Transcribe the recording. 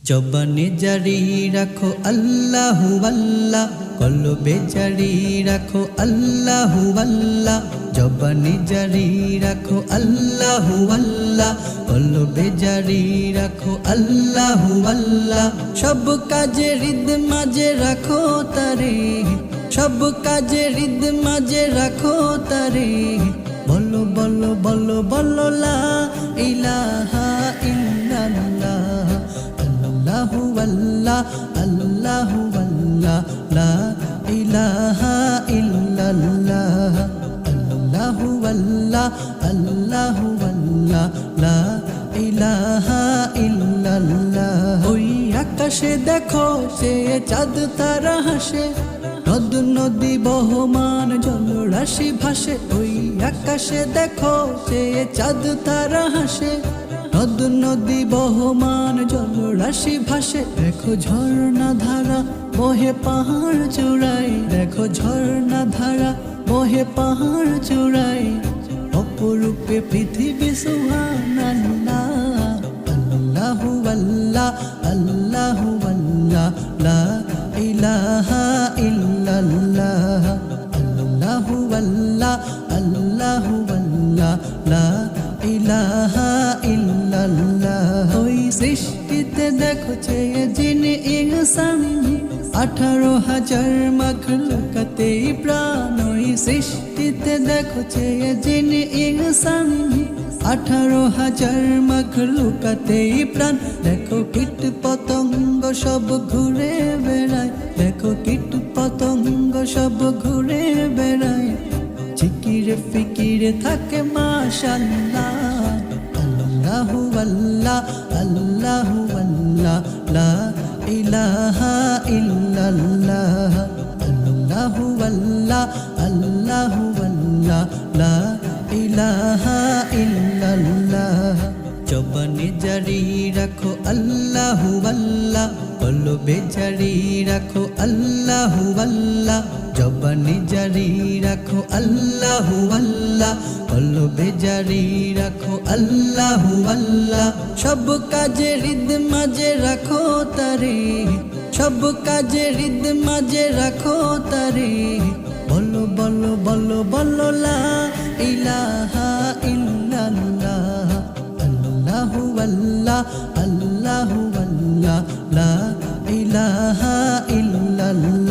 জবানে জারি রাখো আল্লাহু আল্লাহ, কলবে জারি রাখো আল্লাহু আল্লাহ। জবানে জারি রাখো আল্লাহু আল্লাহ, কলবে জারি রাখো আল্লাহু আল্লাহ। সব কাজে হৃদ মাঝে রাখো তারে, সব কাজে হৃদ মাঝে রাখো তারে। বলো বলো বলো বলো লা ইলাহা ইল্লাল্লাহ, আল্লাহু আল্লাহ আল্লাহু আল্লাহ, লা ইলাহা ইল্লাল্লাহ। আল্লাহু আল্লাহ আল্লাহু আল্লাহ, লা ইলাহা ইল্লাল্লাহ। ওই আকাশে দেখো সে চাঁদ তারা হাসে, নদ নদী বহমান জল রাশি ভাসে। ওই আকাশে দেখো সে চাঁদ তারা হাসে, নদ নদী বহমান জল রাশি ভাসে। দেখো ঝর্ণা ধারা বহে পাহাড় চূড়ায়, দেখো ঝর্ণা ধারা বহে পাহাড় চূড়ায়। অপরূপে পৃথিবী সুবহানাল্লাহ, আল্লাহু আল্লাহ আল্লাহু আল্লাহ, লা ইলাহা ইল্লাল্লাহ। আল্লাহু আল্লাহ আল্লাহু আল্লাহ, লা ইলাহা ইল্লাল্লাহ। ওই সৃষ্টিতে দেখো চেয়ে জিনে ইনসান, 18,000 মাখলুকাতে প্রাণ। ওই সৃষ্টিতে দেখো চেয়ে জিনে ইনসান, 18,000 মাখলুকাতে প্রাণ। দেখো কীট পতঙ্গ সব ঘুরে বেড়ায়, দেখো কীট পতঙ্গ সব ঘুরে বেড়ায়। জিকিরে ফিকিরে থাকে মাশাআল্লাহ, আল্লাহু আল্লাহ আল্লাহু আল্লাহ, লা ইলাহা ইল্লাল্লাহ। আল্লাহু আল্লাহ আল্লাহু আল্লাহ, লা ইলাহা ইল্লাল্লাহ। জবানে জারি রাখো আল্লাহু আল্লাহ, কলবে জারি রাখো আল্লাহু আল্লাহ। জবানে জারি রাখো আল্লাহু আল্লাহ, কলবে জারি রাখো আল্লাহু আল্লাহ। সব কাজে হৃদ মাঝে রাখো তারে, সব কাজে হৃদ মাঝে রাখো তারে। বলো বলো বলো বলো লা ইলাহা ইল্লাল্লাহ, আল্লাহু আল্লাহ আল্লাহু আল্লাহ, লা ইলাহা ইল্লাল্লাহ।